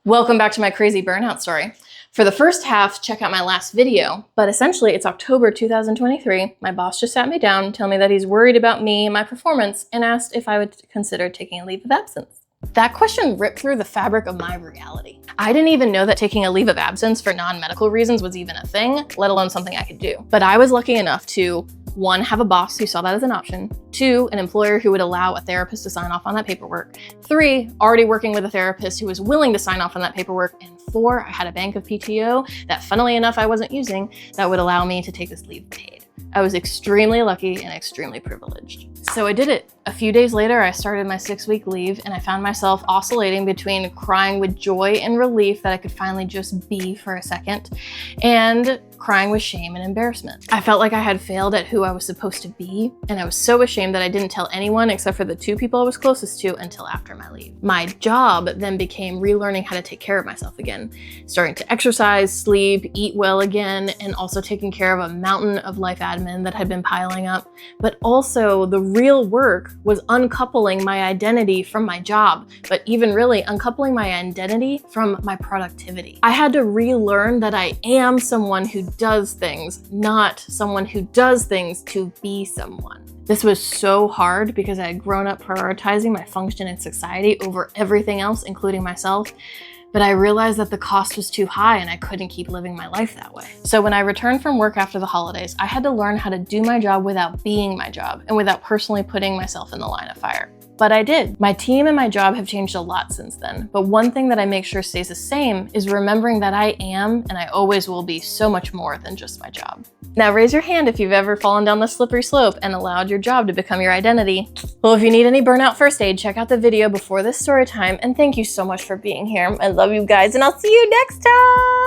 Welcome back to my crazy burnout story. For the first half, check out my last video, but essentially it's October 2023. My boss just sat me down, telling me that he's worried about me and my performance, and asked if I would consider taking a leave of absence. That question ripped through the fabric of my reality. I didn't even know that taking a leave of absence for non-medical reasons was even a thing, let alone something I could do. But I was lucky enough to, 1, have a boss who saw that as an option, 2, an employer who would allow a therapist to sign off on that paperwork, 3, already working with a therapist who was willing to sign off on that paperwork, and 4, I had a bank of PTO that, funnily enough, I wasn't using that would allow me to take this leave paid. I was extremely lucky and extremely privileged. So I did it. A few days later, I started my 6-week leave, and I found myself oscillating between crying with joy and relief that I could finally just be for a second, and crying with shame and embarrassment. I felt like I had failed at who I was supposed to be, and I was so ashamed that I didn't tell anyone except for the 2 people I was closest to until after my leave. My job then became relearning how to take care of myself again, starting to exercise, sleep, eat well again, and also taking care of a mountain of life admin that had been piling up. But also the real work was uncoupling my identity from my job, but even really uncoupling my identity from my productivity. I had to relearn that I am someone who does things, not someone who does things to be someone. This was so hard because I had grown up prioritizing my function in society over everything else, including myself. But I realized that the cost was too high and I couldn't keep living my life that way. So when I returned from work after the holidays, I had to learn how to do my job without being my job and without personally putting myself in the line of fire. But I did. My team and my job have changed a lot since then, but one thing that I make sure stays the same is remembering that I am, and I always will be, so much more than just my job. Now raise your hand if you've ever fallen down the slippery slope and allowed your job to become your identity. Well, if you need any burnout first aid, check out the video before this story time, and thank you so much for being here. I love you guys, and I'll see you next time!